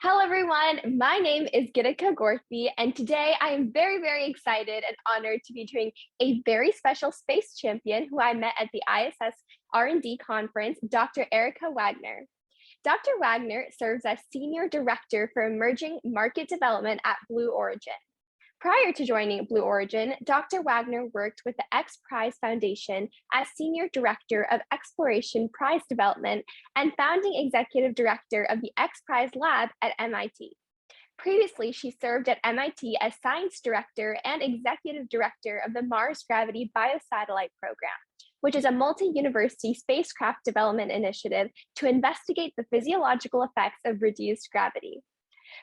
Hello, everyone. My name is Erika Wagner, and today I am very excited and honored to be doing a very special space champion who I met at the ISS R&D conference, Dr. Erika Wagner. Dr. Wagner serves as Senior Director for Emerging Market Development at Blue Origin. Prior to joining Blue Origin, Dr. Wagner worked with the X Prize Foundation as Senior Director of Exploration Prize Development and Founding Executive Director of the X Prize Lab at MIT. Previously, she served at MIT as Science Director and Executive Director of the Mars Gravity Biosatellite Program, which is a multi-university spacecraft development initiative to investigate the physiological effects of reduced gravity.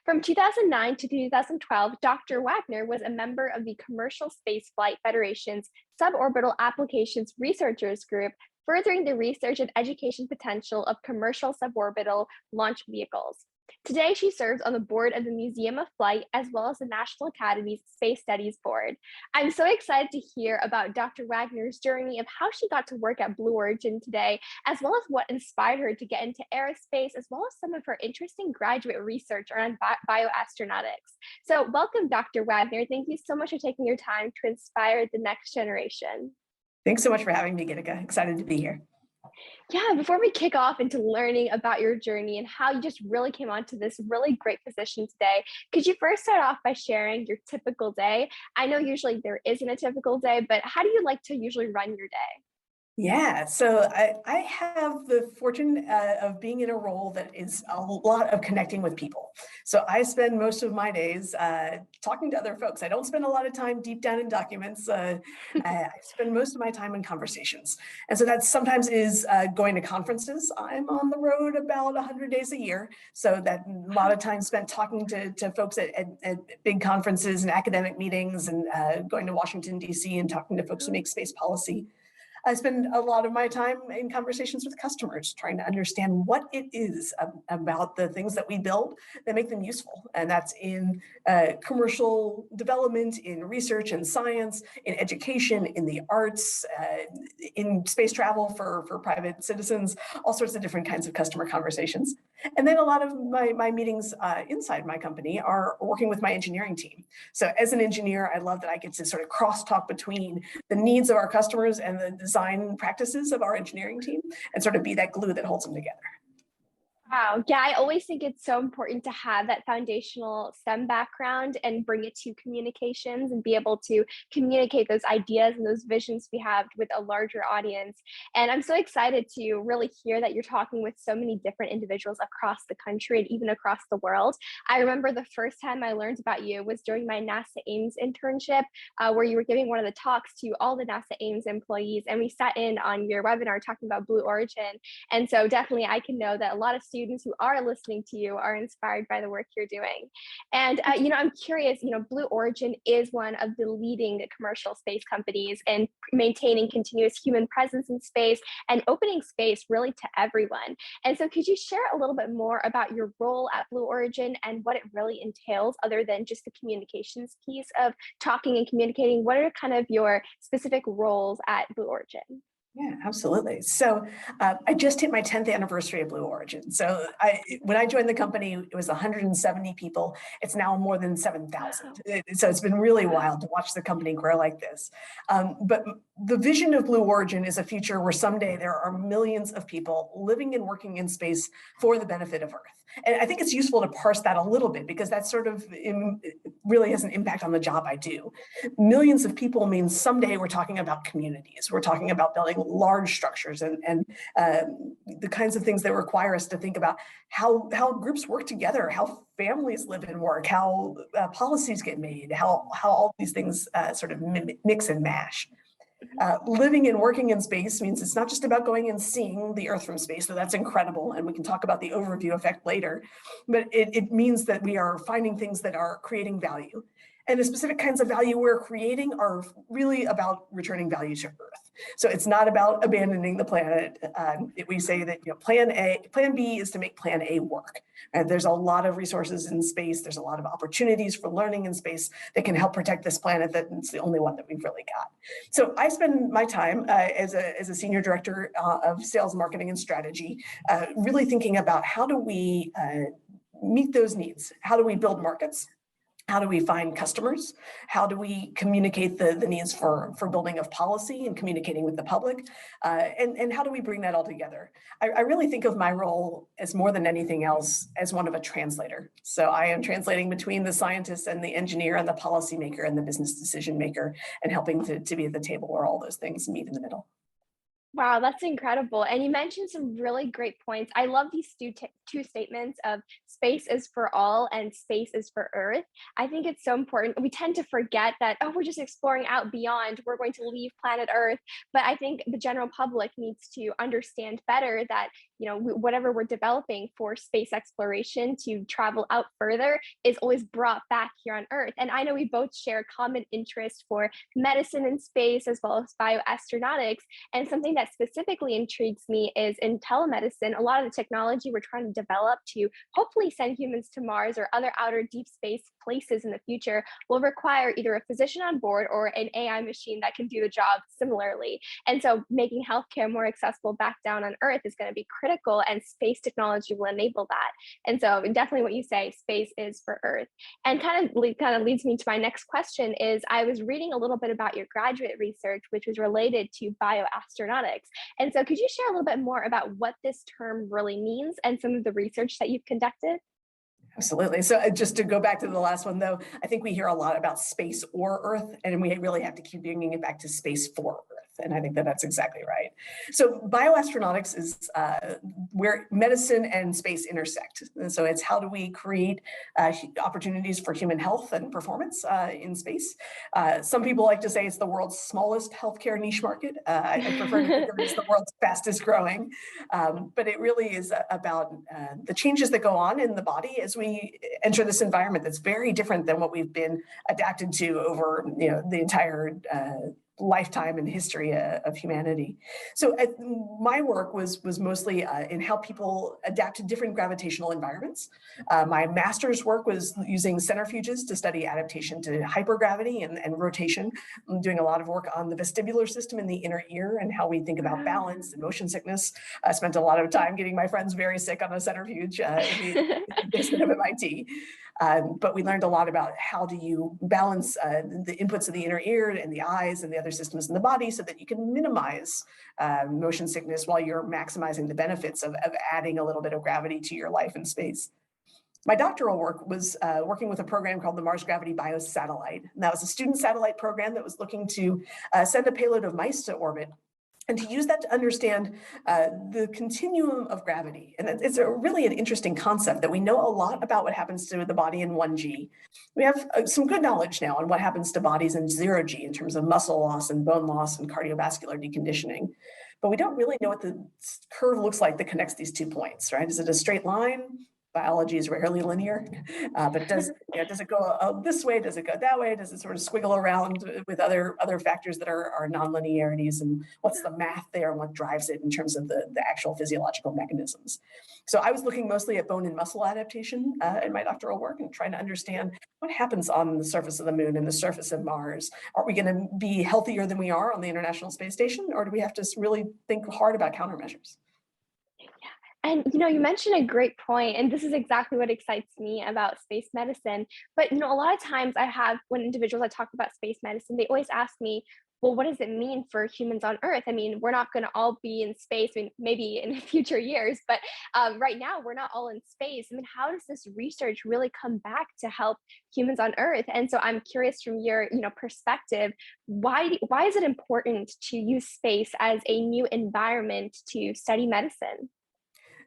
From 2009 to 2012, Dr. Wagner was a member of the Commercial Spaceflight Federation's Suborbital Applications Researchers Group, furthering the research and education potential of commercial suborbital launch vehicles. Today, she serves on the board of the Museum of Flight, as well as the National Academies Space Studies Board. I'm so excited to hear about Dr. Wagner's journey of how she got to work at Blue Origin today, as well as what inspired her to get into aerospace, as well as some of her interesting graduate research around bioastronautics. So welcome, Dr. Wagner. Thank you so much for taking your time to inspire the next generation. Thanks so much for having me, Erika. Excited to be here. Yeah, before we kick off into learning about your journey and how you just really came onto this really great position today, could you first start off by sharing your typical day? I know usually there isn't a typical day, but how do you like to usually run your day? Yeah, so I have the fortune of being in a role that is a lot of connecting with people. So I spend most of my days talking to other folks. I don't spend a lot of time deep down in documents. I spend most of my time in conversations. And so that sometimes is going to conferences. I'm on the road about 100 days a year. So that a lot of time spent talking to folks at big conferences and academic meetings and going to Washington, D.C. and talking to folks who make space policy. I spend a lot of my time in conversations with customers, trying to understand what it is about the things that we build that make them useful. And that's in commercial development, in research and science, in education, in the arts, in space travel for private citizens, all sorts of different kinds of customer conversations. And then a lot of my meetings inside my company are working with my engineering team. So as an engineer, I love that I get to sort of crosstalk between the needs of our customers and the design practices of our engineering team and sort of be that glue that holds them together. Wow. Yeah, I always think it's so important to have that foundational STEM background and bring it to communications and be able to communicate those ideas and those visions we have with a larger audience. And I'm so excited to really hear that you're talking with so many different individuals across the country and even across the world. I remember the first time I learned about you was during my NASA Ames internship, where you were giving one of the talks to all the NASA Ames employees. And we sat in on your webinar talking about Blue Origin. And so definitely I can know that a lot of students who are listening to you are inspired by the work you're doing. And, I'm curious, Blue Origin is one of the leading commercial space companies in maintaining continuous human presence in space and opening space really to everyone. And so could you share a little bit more about your role at Blue Origin and what it really entails other than just the communications piece of talking and communicating? What are kind of your specific roles at Blue Origin? Yeah, absolutely. So I just hit my 10th anniversary of Blue Origin. So when I joined the company, it was 170 people. It's now more than 7,000. So it's been really wild to watch the company grow like this. But the vision of Blue Origin is a future where someday there are millions of people living and working in space for the benefit of Earth. And I think it's useful to parse that a little bit because that sort of really has an impact on the job I do. Millions of people means someday we're talking about communities. We're talking about building large structures and the kinds of things that require us to think about how groups work together, how families live and work, how policies get made, how all these things sort of mix and mash. Living and working in space means it's not just about going and seeing the Earth from space, though that's incredible, and we can talk about the overview effect later, but it means that we are finding things that are creating value. And the specific kinds of value we're creating are really about returning value to Earth. So it's not about abandoning the planet. We say that plan B is to make plan A work. And there's a lot of resources in space. There's a lot of opportunities for learning in space that can help protect this planet. That's the only one that we've really got. So I spend my time as a senior director of sales, marketing, and strategy, really thinking about how do we meet those needs? How do we build markets? How do we find customers? How do we communicate the needs for building of policy and communicating with the public? And how do we bring that all together? I really think of my role as more than anything else as one of a translator. So I am translating between the scientist and the engineer and the policymaker and the business decision maker, and helping to be at the table where all those things meet in the middle. Wow, that's incredible. And you mentioned some really great points. I love these two statements of space is for all and space is for Earth. I think it's so important. We tend to forget that, oh, we're just exploring out beyond, we're going to leave planet Earth. But I think the general public needs to understand better that, whatever we're developing for space exploration to travel out further is always brought back here on Earth. And I know we both share common interest for medicine in space as well as bioastronautics. And something that specifically intrigues me is in telemedicine, a lot of the technology we're trying to develop to hopefully send humans to Mars or other outer deep space places in the future will require either a physician on board or an AI machine that can do the job similarly. And so making healthcare more accessible back down on Earth is going to be critical, and space technology will enable that. And so definitely what you say, space is for Earth. And kind of leads me to my next question is, I was reading a little bit about your graduate research, which was related to bioastronautics. And so could you share a little bit more about what this term really means and some of the research that you've conducted? Absolutely. So just to go back to the last one, though, I think we hear a lot about space or Earth, and we really have to keep bringing it back to space for Earth. And I think that that's exactly right. So bioastronautics is where medicine and space intersect. And so it's how do we create opportunities for human health and performance in space. Some people like to say it's the world's smallest healthcare niche market. I prefer to think of it as the world's fastest growing. But it really is about the changes that go on in the body as we enter this environment that's very different than what we've been adapted to over the entire lifetime and history of humanity. So my work was mostly in how people adapt to different gravitational environments. My master's work was using centrifuges to study adaptation to hypergravity and rotation. I'm doing a lot of work on the vestibular system in the inner ear and how we think about balance and motion sickness. I spent a lot of time getting my friends very sick on a centrifuge in the basement of MIT. But we learned a lot about how do you balance the inputs of the inner ear and the eyes and the other systems in the body so that you can minimize motion sickness while you're maximizing the benefits of adding a little bit of gravity to your life in space. My doctoral work was working with a program called the Mars Gravity Biosatellite. And that was a student satellite program that was looking to send a payload of mice to orbit and to use that to understand the continuum of gravity. And it's really an interesting concept that we know a lot about what happens to the body in 1G. We have some good knowledge now on what happens to bodies in 0G in terms of muscle loss and bone loss and cardiovascular deconditioning. But we don't really know what the curve looks like that connects these 2 points, right? Is it a straight line? Biology is rarely linear, but does it go this way? Does it go that way? Does it sort of squiggle around with other factors that are non-linearities? And what's the math there and what drives it in terms of the actual physiological mechanisms? So I was looking mostly at bone and muscle adaptation in my doctoral work and trying to understand what happens on the surface of the moon and the surface of Mars. Are we going to be healthier than we are on the International Space Station, or do we have to really think hard about countermeasures? And you mentioned a great point, and this is exactly what excites me about space medicine. But a lot of times when individuals I talk about space medicine, they always ask me, well, what does it mean for humans on Earth? I mean, we're not going to all be in space. I mean, maybe in future years, but right now we're not all in space. I mean, how does this research really come back to help humans on Earth? And so I'm curious from your perspective, why is it important to use space as a new environment to study medicine?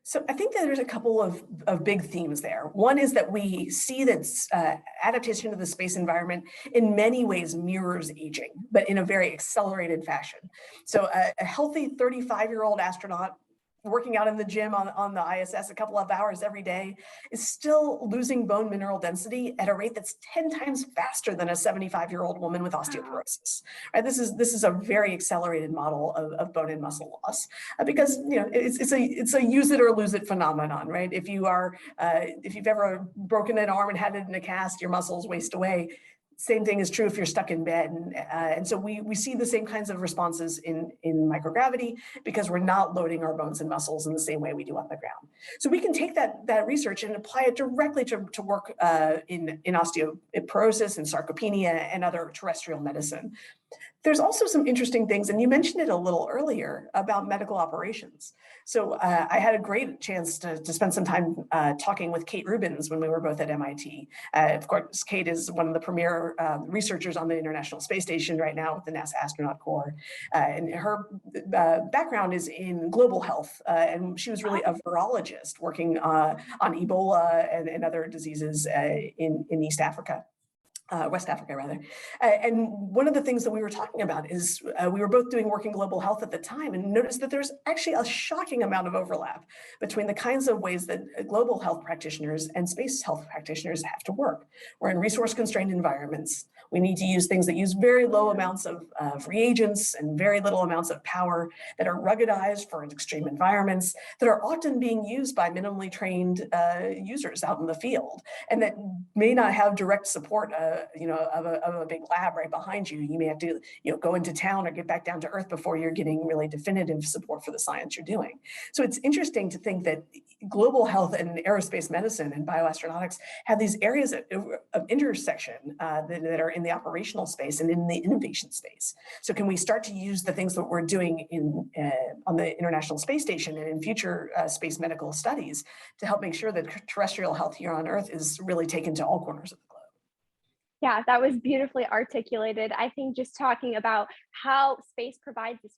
So I think that there's a couple of big themes there. One is that we see that adaptation to the space environment in many ways mirrors aging, but in a very accelerated fashion. So a healthy 35-year-old astronaut working out in the gym on the ISS a couple of hours every day is still losing bone mineral density at a rate that's 10 times faster than a 75-year-old woman with osteoporosis. Right? This is a very accelerated model of bone and muscle loss because it's a use it or lose it phenomenon, right? If you've ever broken an arm and had it in a cast, your muscles waste away. Same thing is true if you're stuck in bed. And so we see the same kinds of responses in microgravity because we're not loading our bones and muscles in the same way we do on the ground. So we can take that research and apply it directly to work in osteoporosis and sarcopenia and other terrestrial medicine. There's also some interesting things, and you mentioned it a little earlier about medical operations. So I had a great chance to spend some time talking with Kate Rubins when we were both at MIT. Of course, Kate is one of the premier researchers on the International Space Station right now with the NASA Astronaut Corps. And her background is in global health, and she was really a virologist working on Ebola and other diseases in East Africa. West Africa, rather. And one of the things that we were talking about is we were both doing work in global health at the time and noticed that there's actually a shocking amount of overlap between the kinds of ways that global health practitioners and space health practitioners have to work. We're in resource-constrained environments. We need to use things that use very low amounts of reagents and very little amounts of power, that are ruggedized for extreme environments, that are often being used by minimally trained users out in the field, and that may not have direct support of a big lab right behind you. You may have to go into town or get back down to Earth before you're getting really definitive support for the science you're doing. So it's interesting to think that global health and aerospace medicine and bioastronautics have these areas of intersection that are in the operational space and in the innovation space. So can we start to use the things that we're doing on the International Space Station and in future space medical studies to help make sure that terrestrial health here on Earth is really taken to all corners of the globe? Yeah, that was beautifully articulated. I think just talking about how space provides this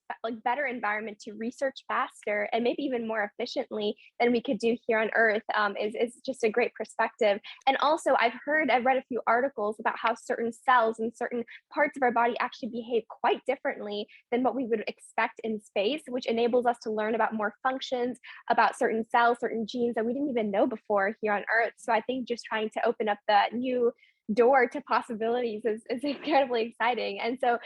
better environment to research faster and maybe even more efficiently than we could do here on Earth is just a great perspective. And also, I've read a few articles about how certain cells and certain parts of our body actually behave quite differently than what we would expect in space, which enables us to learn about more functions, about certain cells, certain genes that we didn't even know before here on Earth. So I think just trying to open up the new door to possibilities is incredibly exciting. And so,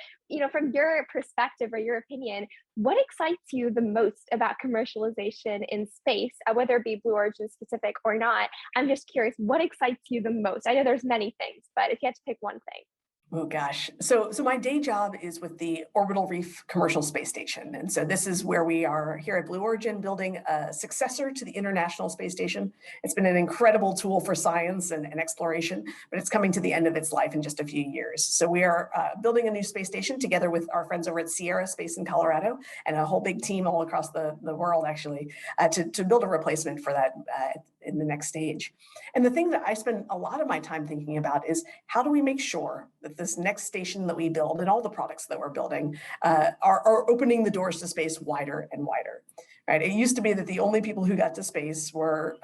from your perspective or your opinion, what excites you the most about commercialization in space, whether it be Blue Origin specific or not? I'm just curious, what excites you the most? I know there's many things, but if you had to pick one thing. Oh gosh. So my day job is with the Orbital Reef Commercial Space Station. And so this is where we are here at Blue Origin building a successor to the International Space Station. It's been an incredible tool for science and exploration, but it's coming to the end of its life in just a few years. So we are building a new space station together with our friends over at Sierra Space in Colorado and a whole big team all across the world, actually, to build a replacement for that in the next stage. And the thing that I spend a lot of my time thinking about is how do we make sure that this next station that we build and all the products that we're building are opening the doors to space wider and wider, right? It used to be that the only people who got to space were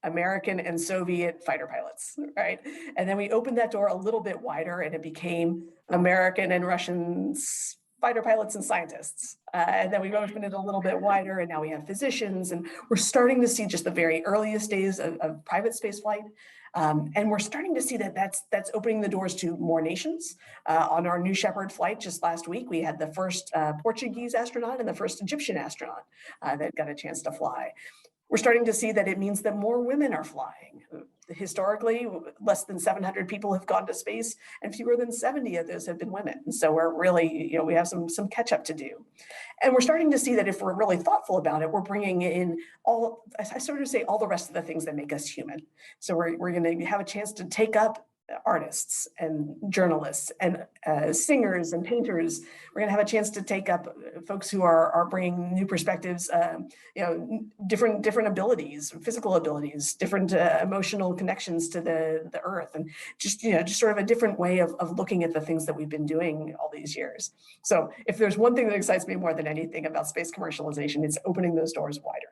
American and Soviet fighter pilots, right? And then we opened that door a little bit wider and it became American and Russian fighter pilots and scientists. And then we opened it a little bit wider and now we have physicians, and we're starting to see just the very earliest days of private space flight. And we're starting to see that that's opening the doors to more nations. On our New Shepard flight just last week, we had the first Portuguese astronaut and the first Egyptian astronaut that got a chance to fly. We're starting to see that it means that more women are flying. Historically, less than 700 people have gone to space, and fewer than 70 of those have been women. And so we're really, we have some catch up to do. And we're starting to see that if we're really thoughtful about it, we're bringing in all the rest of the things that make us human. So we're going to have a chance to take up artists and journalists and singers and painters. We're going to have a chance to take up folks who are bringing new perspectives, different abilities, physical abilities, different emotional connections to the earth, and just sort of a different way of looking at the things that we've been doing all these years. So if there's one thing that excites me more than anything about space commercialization, it's opening those doors wider.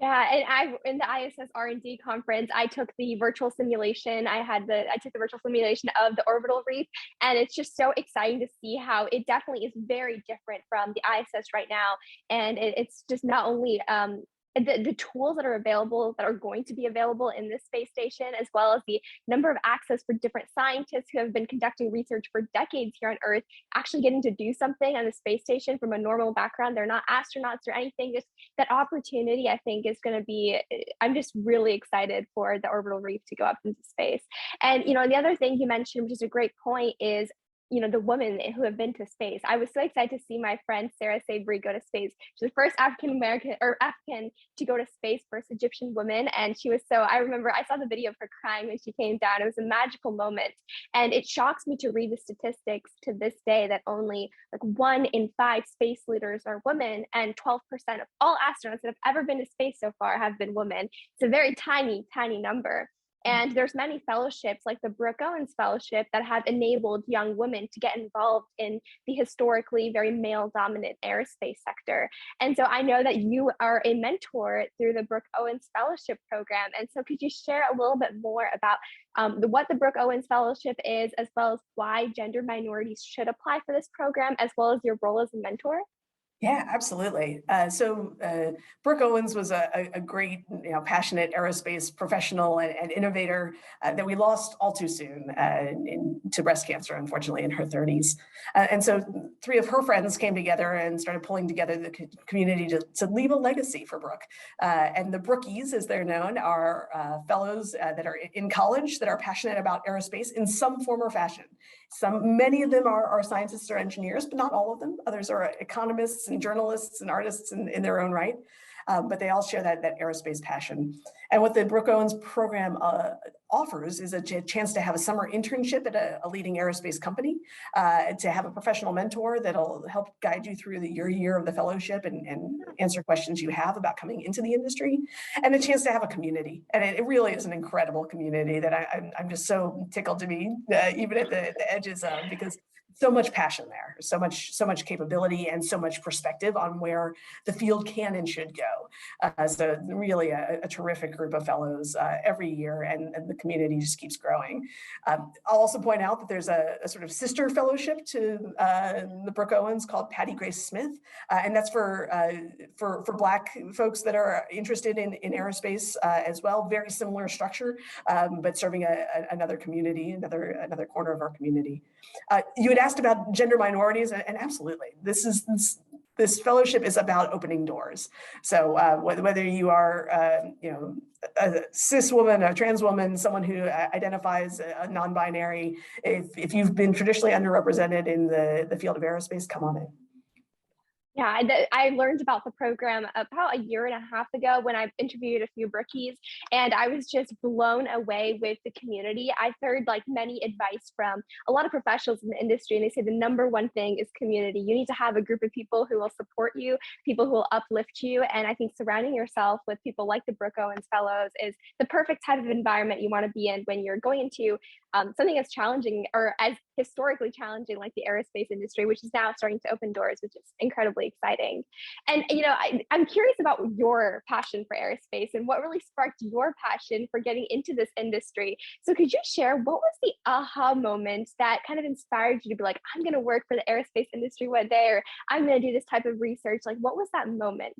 Yeah, and in the ISS R&D conference, I took the virtual simulation. I took the virtual simulation of the orbital reef, and it's just so exciting to see how it definitely is very different from the ISS right now. And it's just not only the tools that are available, that are going to be available in this space station, as well as the number of access for different scientists who have been conducting research for decades here on Earth, actually getting to do something on the space station from a normal background. They're not astronauts or anything. Just that opportunity, I think, is going to be, I'm just really excited for the orbital reef to go up into space. And, the other thing you mentioned, which is a great point, is the women who have been to space. I was so excited to see my friend Sarah Savory go to space. She's the first African American or African to go to space, first Egyptian woman. And she was I remember I saw the video of her crying when she came down. It was a magical moment. And it shocks me to read the statistics to this day that only like 1 in 5 space leaders are women, and 12% of all astronauts that have ever been to space so far have been women. It's a very tiny, tiny number. And there's many fellowships like the Brooke Owens Fellowship that have enabled young women to get involved in the historically very male dominant aerospace sector. And so I know that you are a mentor through the Brooke Owens Fellowship Program. And so could you share a little bit more about what the Brooke Owens Fellowship is, as well as why gender minorities should apply for this program, as well as your role as a mentor? Yeah, absolutely. Brooke Owens was a great, passionate aerospace professional and innovator that we lost all too soon to breast cancer, unfortunately, in her 30s. And so 3 of her friends came together and started pulling together the community to leave a legacy for Brooke. And the Brookies, as they're known, are fellows that are in college that are passionate about aerospace in some form or fashion. Many of them are scientists or engineers, but not all of them. Others are economists and journalists and artists in their own right. But they all share that aerospace passion. And what the Brooke Owens program offers is a chance to have a summer internship at a leading aerospace company, to have a professional mentor that'll help guide you through your year of the fellowship and answer questions you have about coming into the industry, and a chance to have a community. And it really is an incredible community that I'm just so tickled to be even at the edges of, because so much passion there, so much capability, and so much perspective on where the field can and should go. So really a terrific group of fellows every year, and the community just keeps growing. I'll also point out that there's a sort of sister fellowship to the Brooke Owens called Patty Grace Smith, and that's for Black folks that are interested in aerospace as well. Very similar structure, but serving another community, another corner of our community. You had asked about gender minorities, and absolutely, this fellowship is about opening doors. So whether you are, a cis woman, a trans woman, someone who identifies a non-binary, if you've been traditionally underrepresented in the field of aerospace, come on in. Yeah, I learned about the program about a year and a half ago when I interviewed a few brookies, and I was just blown away with the community. I've heard like many advice from a lot of professionals in the industry, and they say the number one thing is community. You need to have a group of people who will support you, people who will uplift you, and I think surrounding yourself with people like the Brooke Owens Fellows is the perfect type of environment you want to be in when you're going into something as challenging or as historically challenging like the aerospace industry, which is now starting to open doors, which is incredibly exciting. And I'm curious about your passion for aerospace and what really sparked your passion for getting into this industry. So could you share what was the aha moment that kind of inspired you to be like, I'm going to work for the aerospace industry one day, or I'm going to do this type of research? Like, what was that moment?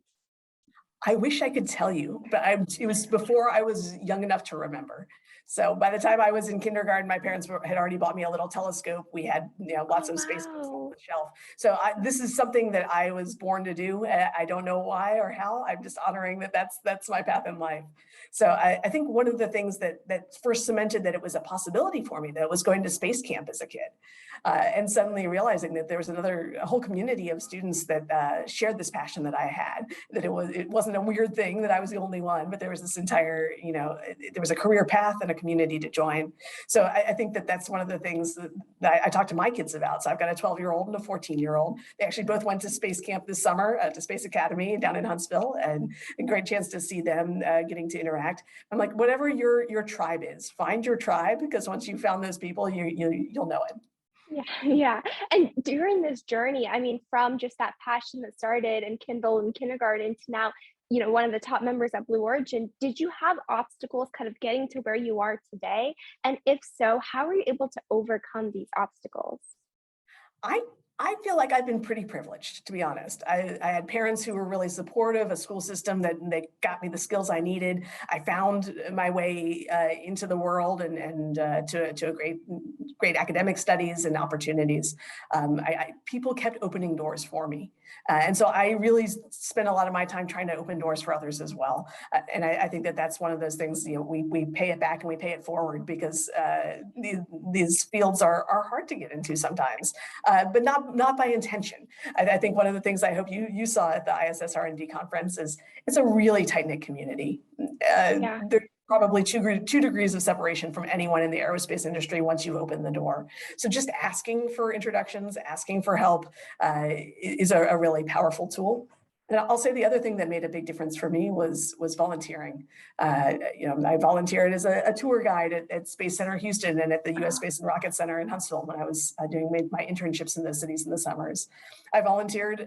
I wish I could tell you, but it was before I was young enough to remember. So by the time I was in kindergarten, my parents had already bought me a little telescope. We had lots of space books on the shelf. So this is something that I was born to do. I don't know why or how. I'm just honoring that's my path in life. So I think one of the things that first cemented that it was a possibility for me, that was going to space camp as a kid, and suddenly realizing that there was a whole community of students that shared this passion that I had. That it wasn't a weird thing that I was the only one, but there was this entire there was a career path and a community to join. So I think that's one of the things that I talk to my kids about. So I've got a 12-year-old and a 14-year-old. They actually both went to space camp this summer to Space Academy down in Huntsville, and a great chance to see them getting to interact. I'm like, whatever your tribe is, find your tribe, because once you found those people, you'll know it. Yeah. And during this journey, I mean, from just that passion that started and kindled in kindergarten to now, one of the top members at Blue Origin, did you have obstacles kind of getting to where you are today? And if so, how were you able to overcome these obstacles? I feel like I've been pretty privileged, to be honest. I had parents who were really supportive, a school system that they got me the skills I needed. I found my way into the world and to a great academic studies and opportunities. People kept opening doors for me. And so I really spend a lot of my time trying to open doors for others as well. And I think that that's one of those things, we pay it back and we pay it forward because these fields are hard to get into sometimes, but not by intention. I think one of the things I hope you saw at the ISS R&D conference is it's a really tight-knit community. Yeah. There's probably two degrees of separation from anyone in the aerospace industry once you open the door. So just asking for introductions, asking for help is a really powerful tool. And I'll say the other thing that made a big difference for me was volunteering. I volunteered as a tour guide at Space Center Houston and at the U.S. Space and Rocket Center in Huntsville when I was doing my internships in those cities in the summers. I volunteered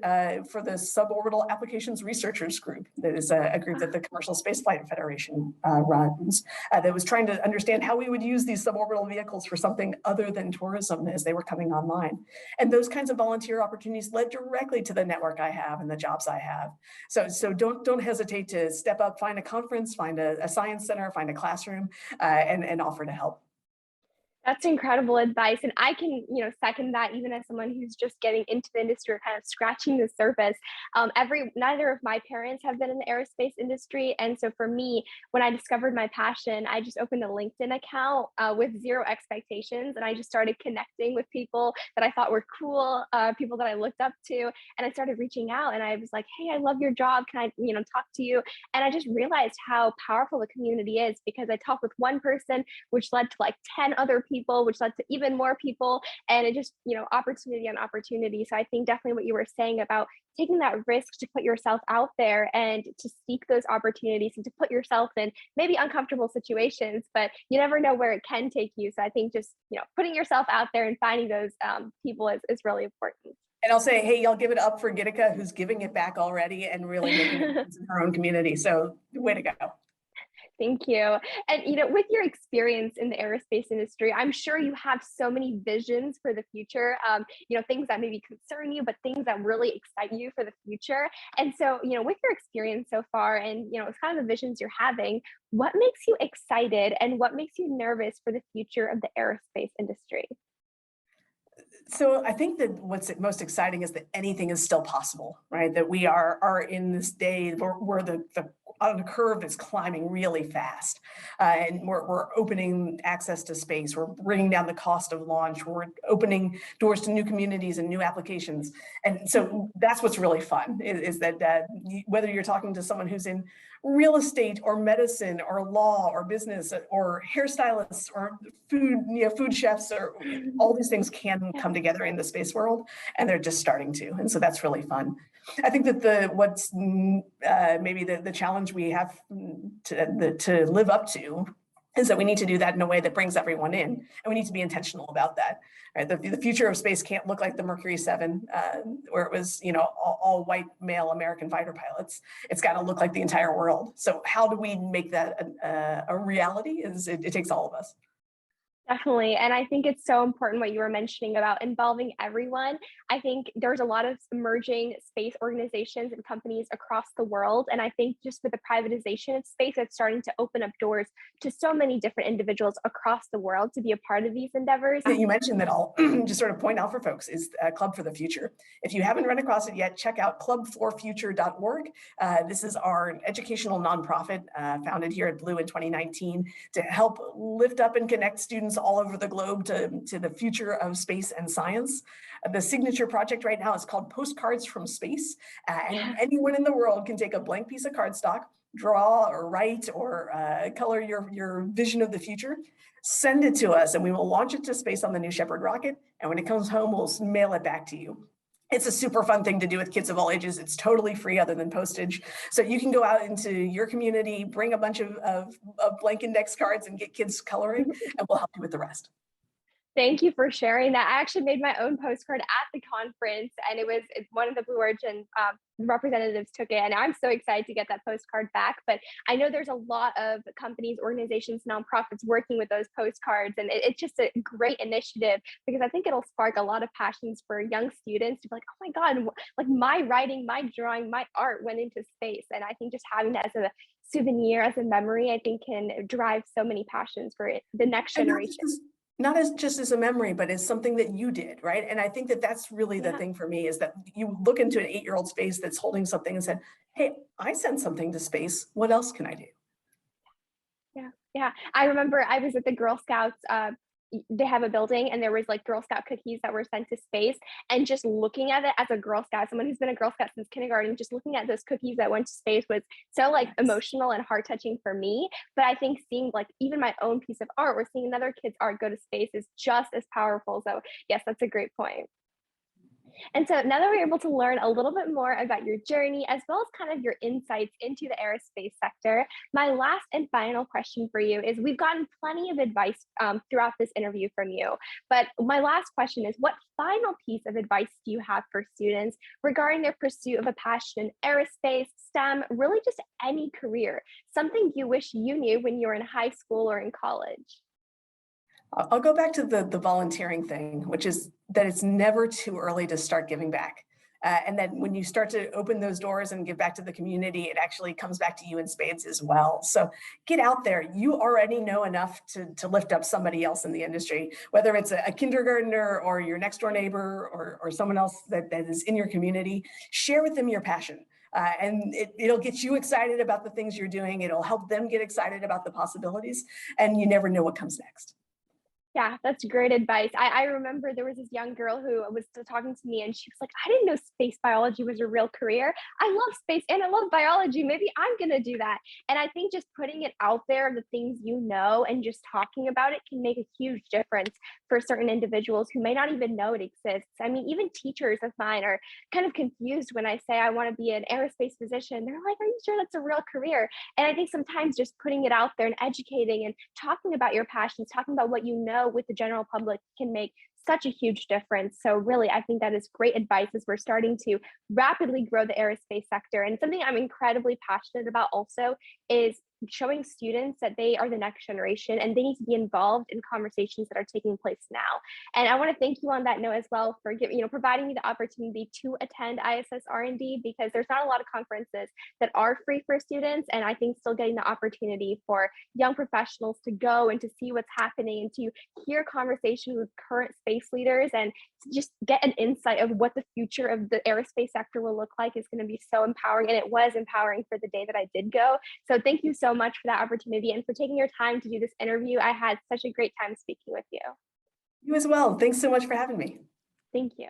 for the Suborbital Applications Researchers Group. That is a group that the Commercial Spaceflight Federation runs that was trying to understand how we would use these suborbital vehicles for something other than tourism as they were coming online. And those kinds of volunteer opportunities led directly to the network I have and the jobs I have. So don't hesitate to step up, find a conference, find a science center, find a classroom, and offer to help. That's incredible advice. And I can, second that even as someone who's just getting into the industry or kind of scratching the surface. Neither of my parents have been in the aerospace industry. And so for me, when I discovered my passion, I just opened a LinkedIn account with zero expectations. And I just started connecting with people that I thought were cool, people that I looked up to. And I started reaching out and I was like, hey, I love your job. Can I, talk to you? And I just realized how powerful the community is because I talked with one person, which led to like 10 other people, which led to even more people, and it just, opportunity on opportunity. So I think definitely what you were saying about taking that risk to put yourself out there and to seek those opportunities and to put yourself in maybe uncomfortable situations, but you never know where it can take you. So I think just, putting yourself out there and finding those people is really important. And I'll say, hey, y'all give it up for Gitika, who's giving it back already and really making a difference in her own community. So way to go. Thank you. And, with your experience in the aerospace industry, I'm sure you have so many visions for the future, things that maybe concern you, but things that really excite you for the future. And so, with your experience so far and, it's kind of the visions you're having, what makes you excited and what makes you nervous for the future of the aerospace industry? So I think that what's most exciting is that anything is still possible, right? That we are in this day where the on a curve that's climbing really fast. And we're opening access to space. We're bringing down the cost of launch. We're opening doors to new communities and new applications. And so that's what's really fun is that whether you're talking to someone who's in real estate or medicine or law or business or hairstylists or food chefs, or all these things can come together in the space world, and they're just starting to. And so that's really fun. I think that what's maybe the challenge we have to live up to is that we need to do that in a way that brings everyone in, and we need to be intentional about that. Right? The future of space can't look like the Mercury 7, where it was all white male American fighter pilots. It's got to look like the entire world. So how do we make that a reality? It takes all of us. Definitely. And I think it's so important what you were mentioning about involving everyone. I think there's a lot of emerging space organizations and companies across the world. And I think just with the privatization of space, it's starting to open up doors to so many different individuals across the world to be a part of these endeavors. You mentioned that I'll just sort of point out for folks is Club for the Future. If you haven't run across it yet, check out clubforfuture.org. This is our educational nonprofit founded here at Blue in 2019 to help lift up and connect students all over the globe to the future of space and science. The signature project right now is called Postcards from Space. And anyone in the world can take a blank piece of cardstock, draw or write or color your vision of the future, send it to us, and we will launch it to space on the New Shepard rocket. And when it comes home, we'll mail it back to you. It's a super fun thing to do with kids of all ages. It's totally free other than postage. So you can go out into your community, bring a bunch of blank index cards and get kids coloring, and we'll help you with the rest. Thank you for sharing that. I actually made my own postcard at the conference, and one of the Blue Origin representatives took it, and I'm so excited to get that postcard back. But I know there's a lot of companies, organizations, nonprofits working with those postcards, and it's just a great initiative because I think it'll spark a lot of passions for young students to be like, oh my God, like my writing, my drawing, my art went into space. And I think just having that as a souvenir, as a memory, I think can drive so many passions for the next And generation. not as just as a memory, but as something that you did, right? And I think that that's really the Yeah. thing for me is that you look into an 8-year-old space that's holding something and said, hey, I sent something to space. What else can I do? Yeah, yeah. I remember I was at the Girl Scouts. They have a building, and there was like Girl Scout cookies that were sent to space. And just looking at it as a Girl Scout, someone who's been a Girl Scout since kindergarten, just looking at those cookies that went to space was so like emotional and heart touching for me. But I think seeing like even my own piece of art or seeing another kid's art go to space is just as powerful. So yes, that's a great point. And so now that we're able to learn a little bit more about your journey, as well as kind of your insights into the aerospace sector, my last and final question for you is we've gotten plenty of advice throughout this interview from you. But my last question is what final piece of advice do you have for students regarding their pursuit of a passion in aerospace, STEM, really just any career, something you wish you knew when you were in high school or in college? I'll go back to the volunteering thing, which is that it's never too early to start giving back. And then when you start to open those doors and give back to the community, it actually comes back to you in spades as well. So get out there. You already know enough to lift up somebody else in the industry, whether it's a kindergartner or your next door neighbor or someone else that is in your community. Share with them your passion. And it'll get you excited about the things you're doing. It'll help them get excited about the possibilities. And you never know what comes next. Yeah, that's great advice. I remember there was this young girl who was still talking to me, and she was like, I didn't know space biology was a real career. I love space and I love biology. Maybe I'm going to do that. And I think just putting it out there, the things you know, and just talking about it can make a huge difference for certain individuals who may not even know it exists. I mean, even teachers of mine are kind of confused when I say I want to be an aerospace physician. They're like, are you sure that's a real career? And I think sometimes just putting it out there and educating and talking about your passions, talking about what you know with the general public can make such a huge difference. So really, I think that is great advice as we're starting to rapidly grow the aerospace sector. And something I'm incredibly passionate about also is showing students that they are the next generation and they need to be involved in conversations that are taking place now. And I want to thank you on that note as well for providing me the opportunity to attend ISS R&D because there's not a lot of conferences that are free for students. And I think still getting the opportunity for young professionals to go and to see what's happening and to hear conversations with current space leaders and to just get an insight of what the future of the aerospace sector will look like is going to be so empowering. And it was empowering for the day that I did go. So thank you so much for that opportunity and for taking your time to do this interview. I had such a great time speaking with you. You as well. Thanks so much for having me. Thank you.